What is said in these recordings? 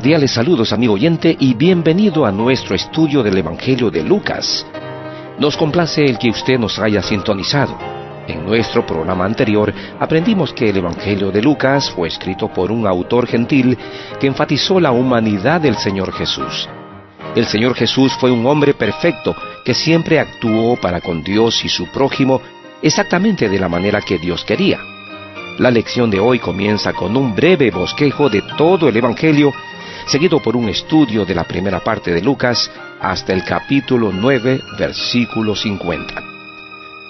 Cordiales saludos, amigo oyente, y bienvenido a nuestro estudio del Evangelio de Lucas. Nos complace el que usted nos haya sintonizado. En nuestro programa anterior aprendimos que el Evangelio de Lucas fue escrito por un autor gentil que enfatizó la humanidad del Señor Jesús. El Señor Jesús fue un hombre perfecto que siempre actuó para con Dios y su prójimo exactamente de la manera que Dios quería. La lección de hoy comienza con un breve bosquejo de todo el Evangelio, seguido por un estudio de la primera parte de Lucas hasta el capítulo 9, versículo 50.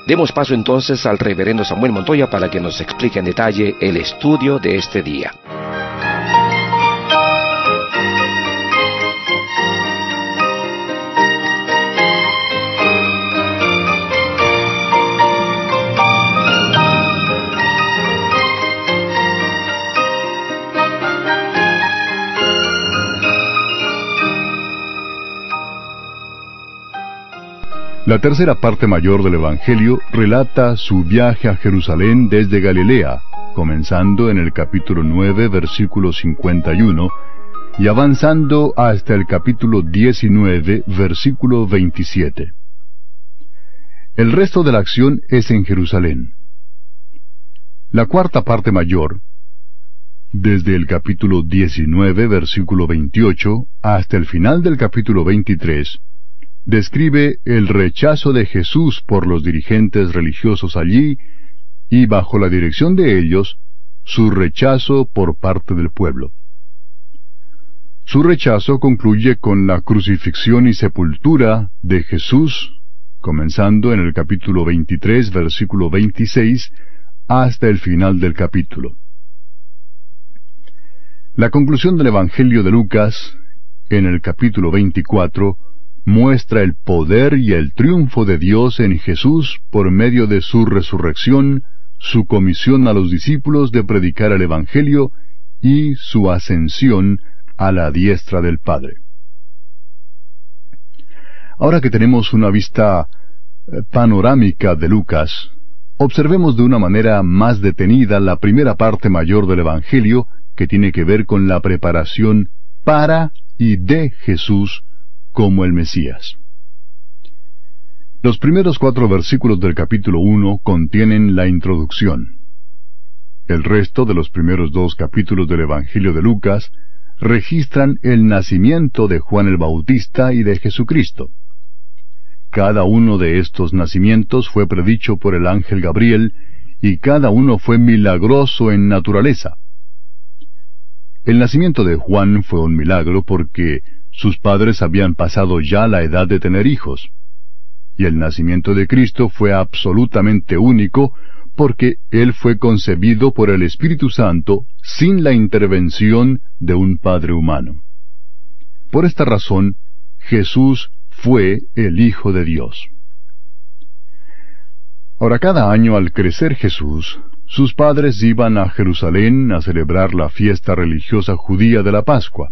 Demos paso entonces al reverendo Samuel Montoya para que nos explique en detalle el estudio de este día. La tercera parte mayor del Evangelio relata su viaje a Jerusalén desde Galilea, comenzando en el capítulo 9, versículo 51, y avanzando hasta el capítulo 19, versículo 27. El resto de la acción es en Jerusalén. La cuarta parte mayor, desde el capítulo 19, versículo 28, hasta el final del capítulo 23, describe el rechazo de Jesús por los dirigentes religiosos allí y, bajo la dirección de ellos, su rechazo por parte del pueblo. Su rechazo concluye con la crucifixión y sepultura de Jesús, comenzando en el capítulo 23, versículo 26, hasta el final del capítulo. La conclusión del Evangelio de Lucas, en el capítulo 24, muestra el poder y el triunfo de Dios en Jesús por medio de su resurrección, su comisión a los discípulos de predicar el Evangelio y su ascensión a la diestra del Padre. Ahora que tenemos una vista panorámica de Lucas, observemos de una manera más detenida la primera parte mayor del Evangelio, que tiene que ver con la preparación para y de Jesús como el Mesías. Los primeros 4 versículos del capítulo 1 contienen la introducción. El resto de los primeros 2 capítulos del Evangelio de Lucas registran el nacimiento de Juan el Bautista y de Jesucristo. Cada uno de estos nacimientos fue predicho por el ángel Gabriel, y cada uno fue milagroso en naturaleza. El nacimiento de Juan fue un milagro porque sus padres habían pasado ya la edad de tener hijos. Y el nacimiento de Cristo fue absolutamente único porque Él fue concebido por el Espíritu Santo sin la intervención de un padre humano. Por esta razón, Jesús fue el Hijo de Dios. Ahora, cada año al crecer Jesús, sus padres iban a Jerusalén a celebrar la fiesta religiosa judía de la Pascua.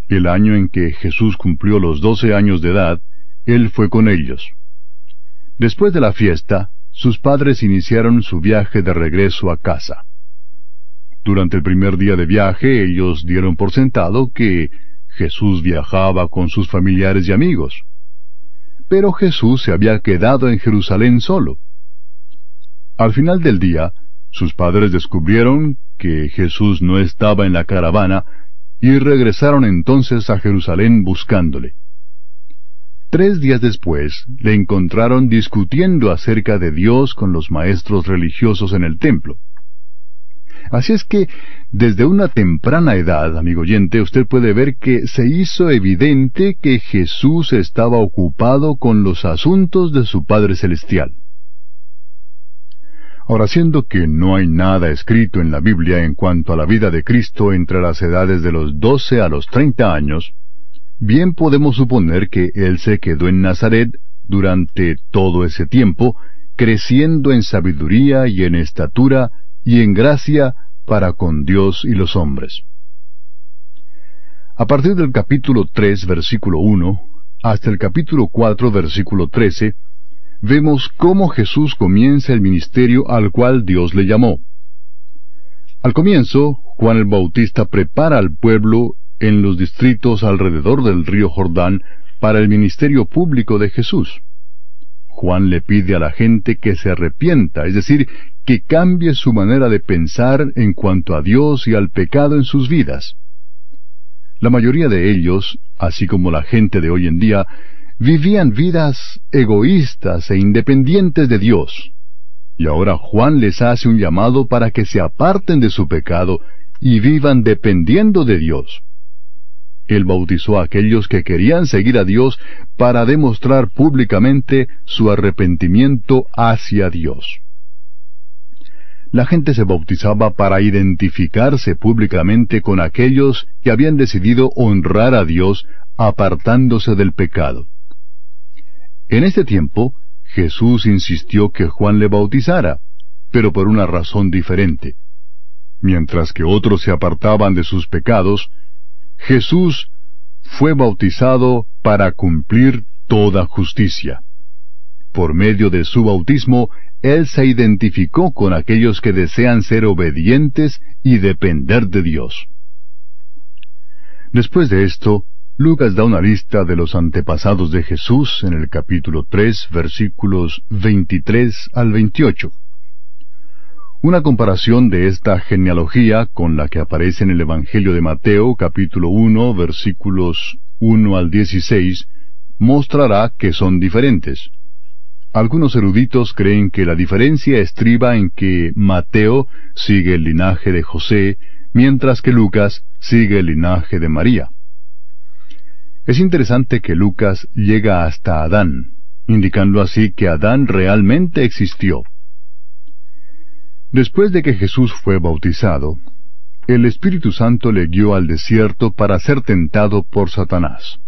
El año en que Jesús cumplió los 12 años de edad, Él fue con ellos. Después de la fiesta, sus padres iniciaron su viaje de regreso a casa. Durante el primer día de viaje, ellos dieron por sentado que Jesús viajaba con sus familiares y amigos. Pero Jesús se había quedado en Jerusalén solo. Al final del día, sus padres descubrieron que Jesús no estaba en la caravana, y regresaron entonces a Jerusalén buscándole. 3 días después, le encontraron discutiendo acerca de Dios con los maestros religiosos en el templo. Así es que, desde una temprana edad, amigo oyente, usted puede ver que se hizo evidente que Jesús estaba ocupado con los asuntos de su Padre Celestial. Ahora, siendo que no hay nada escrito en la Biblia en cuanto a la vida de Cristo entre las edades de los 12 a los 30 años, bien podemos suponer que Él se quedó en Nazaret durante todo ese tiempo, creciendo en sabiduría y en estatura y en gracia para con Dios y los hombres. A partir del capítulo 3, versículo 1, hasta el capítulo 4, versículo 13, vemos cómo Jesús comienza el ministerio al cual Dios le llamó. Al comienzo, Juan el Bautista prepara al pueblo en los distritos alrededor del río Jordán para el ministerio público de Jesús. Juan le pide a la gente que se arrepienta, es decir, que cambie su manera de pensar en cuanto a Dios y al pecado en sus vidas. La mayoría de ellos, así como la gente de hoy en día, vivían vidas egoístas e independientes de Dios. Y ahora Juan les hace un llamado para que se aparten de su pecado y vivan dependiendo de Dios. Él bautizó a aquellos que querían seguir a Dios para demostrar públicamente su arrepentimiento hacia Dios. La gente se bautizaba para identificarse públicamente con aquellos que habían decidido honrar a Dios apartándose del pecado. En este tiempo, Jesús insistió que Juan le bautizara, pero por una razón diferente. Mientras que otros se apartaban de sus pecados, Jesús fue bautizado para cumplir toda justicia. Por medio de su bautismo, Él se identificó con aquellos que desean ser obedientes y depender de Dios. Después de esto, Lucas da una lista de los antepasados de Jesús en el capítulo 3, versículos 23 al 28. Una comparación de esta genealogía con la que aparece en el Evangelio de Mateo, capítulo 1, versículos 1 al 16, mostrará que son diferentes. Algunos eruditos creen que la diferencia estriba en que Mateo sigue el linaje de José, mientras que Lucas sigue el linaje de María. Es interesante que Lucas llega hasta Adán, indicando así que Adán realmente existió. Después de que Jesús fue bautizado, el Espíritu Santo le guió al desierto para ser tentado por Satanás.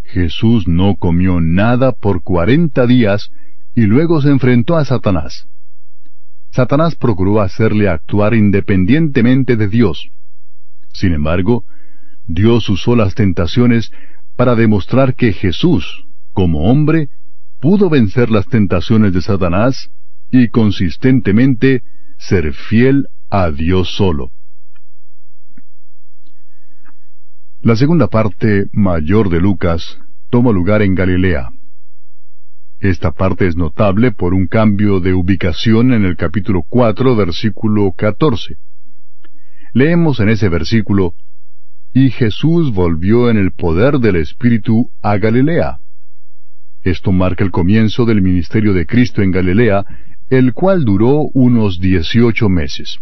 Jesús no comió nada por 40 días y luego se enfrentó a Satanás. Satanás procuró hacerle actuar independientemente de Dios. Sin embargo, Dios usó las tentaciones para demostrar que Jesús, como hombre, pudo vencer las tentaciones de Satanás y consistentemente ser fiel a Dios solo. La segunda parte mayor de Lucas toma lugar en Galilea. Esta parte es notable por un cambio de ubicación en el capítulo 4, versículo 14. Leemos en ese versículo: «Y Jesús volvió en el poder del Espíritu a Galilea». Esto marca el comienzo del ministerio de Cristo en Galilea, el cual duró unos 18 meses.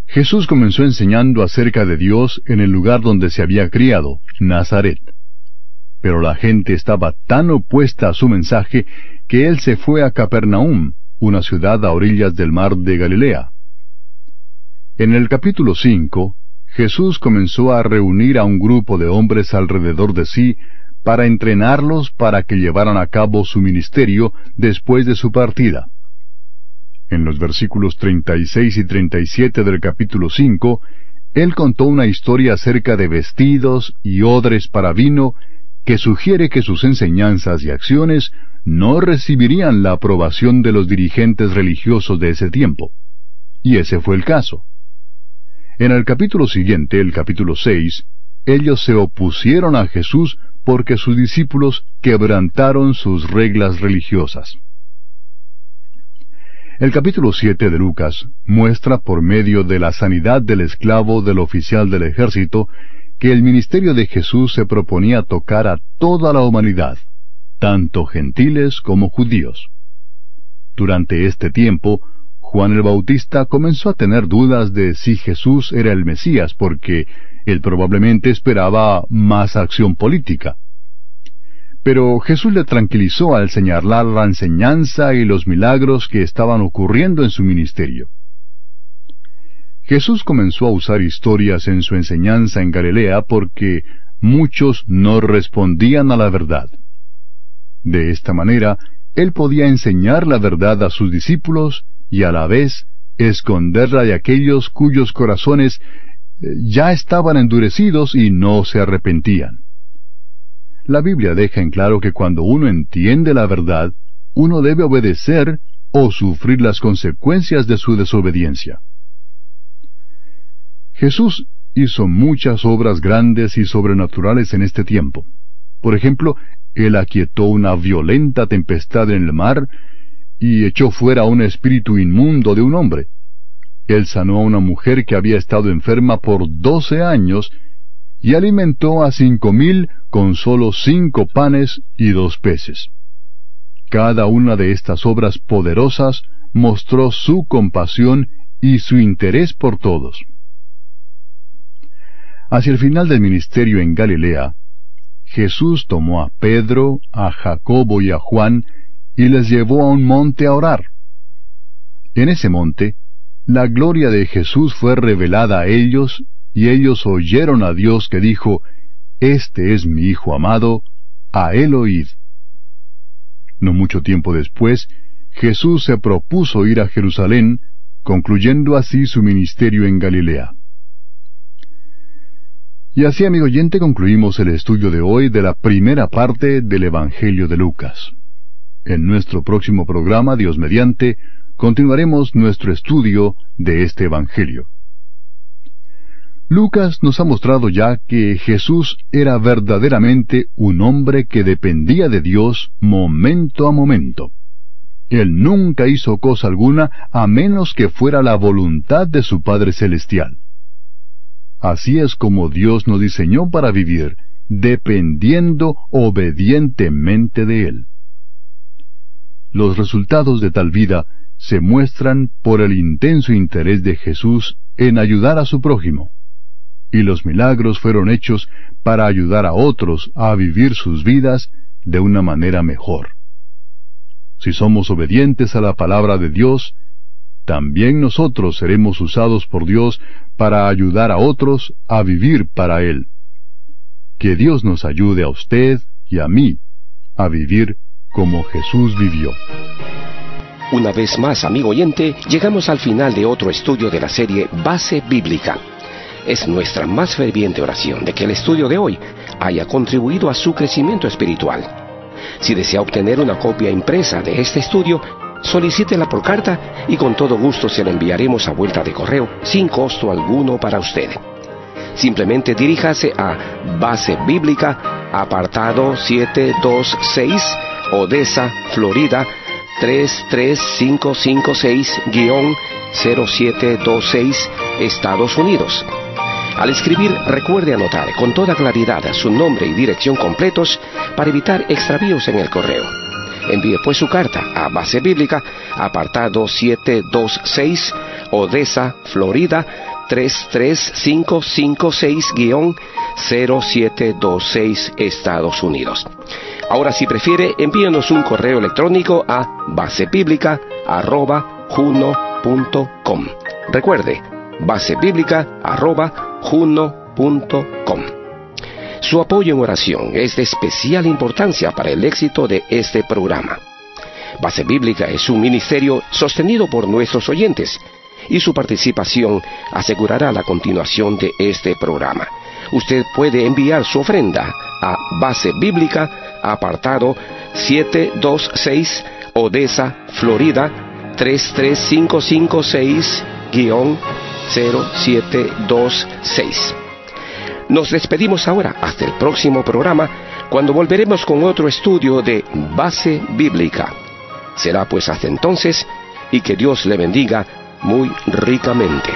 Jesús comenzó enseñando acerca de Dios en el lugar donde se había criado, Nazaret. Pero la gente estaba tan opuesta a su mensaje que él se fue a Capernaum, una ciudad a orillas del mar de Galilea. En el capítulo 5, Jesús comenzó a reunir a un grupo de hombres alrededor de sí para entrenarlos para que llevaran a cabo su ministerio después de su partida. En los versículos 36 y 37 del capítulo 5, él contó una historia acerca de vestidos y odres para vino que sugiere que sus enseñanzas y acciones no recibirían la aprobación de los dirigentes religiosos de ese tiempo. Y ese fue el caso. En el capítulo siguiente, el capítulo 6, ellos se opusieron a Jesús porque sus discípulos quebrantaron sus reglas religiosas. El capítulo 7 de Lucas muestra por medio de la sanidad del esclavo del oficial del ejército que el ministerio de Jesús se proponía tocar a toda la humanidad, tanto gentiles como judíos. Durante este tiempo, Juan el Bautista comenzó a tener dudas de si Jesús era el Mesías, porque él probablemente esperaba más acción política. Pero Jesús le tranquilizó al señalar la enseñanza y los milagros que estaban ocurriendo en su ministerio. Jesús comenzó a usar historias en su enseñanza en Galilea porque muchos no respondían a la verdad. De esta manera, él podía enseñar la verdad a sus discípulos y a la vez esconderla de aquellos cuyos corazones ya estaban endurecidos y no se arrepentían. La Biblia deja en claro que cuando uno entiende la verdad, uno debe obedecer o sufrir las consecuencias de su desobediencia. Jesús hizo muchas obras grandes y sobrenaturales en este tiempo. Por ejemplo, Él aquietó una violenta tempestad en el mar y echó fuera un espíritu inmundo de un hombre. Él sanó a una mujer que había estado enferma por 12 años y alimentó a 5,000 con solo 5 panes y 2 peces. Cada una de estas obras poderosas mostró su compasión y su interés por todos. Hacia el final del ministerio en Galilea, Jesús tomó a Pedro, a Jacobo y a Juan y les llevó a un monte a orar. En ese monte, la gloria de Jesús fue revelada a ellos, y ellos oyeron a Dios que dijo: «Este es mi Hijo amado, a él oíd». No mucho tiempo después, Jesús se propuso ir a Jerusalén, concluyendo así su ministerio en Galilea. Y así, amigo oyente, concluimos el estudio de hoy de la primera parte del Evangelio de Lucas. En nuestro próximo programa, Dios mediante, continuaremos nuestro estudio de este Evangelio. Lucas nos ha mostrado ya que Jesús era verdaderamente un hombre que dependía de Dios momento a momento. Él nunca hizo cosa alguna a menos que fuera la voluntad de su Padre Celestial. Así es como Dios nos diseñó para vivir, dependiendo obedientemente de Él. Los resultados de tal vida se muestran por el intenso interés de Jesús en ayudar a su prójimo. Y los milagros fueron hechos para ayudar a otros a vivir sus vidas de una manera mejor. Si somos obedientes a la palabra de Dios, también nosotros seremos usados por Dios para ayudar a otros a vivir para Él. Que Dios nos ayude a usted y a mí a vivir como Jesús vivió. Una vez más, amigo oyente, llegamos al final de otro estudio de la serie Base Bíblica. Es nuestra más ferviente oración de que el estudio de hoy haya contribuido a su crecimiento espiritual. Si desea obtener una copia impresa de este estudio, solicítela por carta y con todo gusto se la enviaremos a vuelta de correo sin costo alguno para usted. Simplemente diríjase a Base Bíblica, apartado 726, Odessa, Florida 33556-0726, Estados Unidos. Al escribir, recuerde anotar con toda claridad su nombre y dirección completos para evitar extravíos en el correo. Envíe pues su carta a Base Bíblica, apartado 726, Odessa, Florida 33556-0726, Estados Unidos. Ahora, si prefiere, envíenos un correo electrónico a basebiblica@juno.com. Recuerde, basebiblica@juno.com. Su apoyo en oración es de especial importancia para el éxito de este programa. Base Bíblica es un ministerio sostenido por nuestros oyentes, y su participación asegurará la continuación de este programa. Usted puede enviar su ofrenda a Base Bíblica, apartado 726, Odessa, Florida 33556-0726. Nos despedimos ahora hasta el próximo programa, cuando volveremos con otro estudio de Base Bíblica. Será pues hasta entonces, y que Dios le bendiga muy ricamente.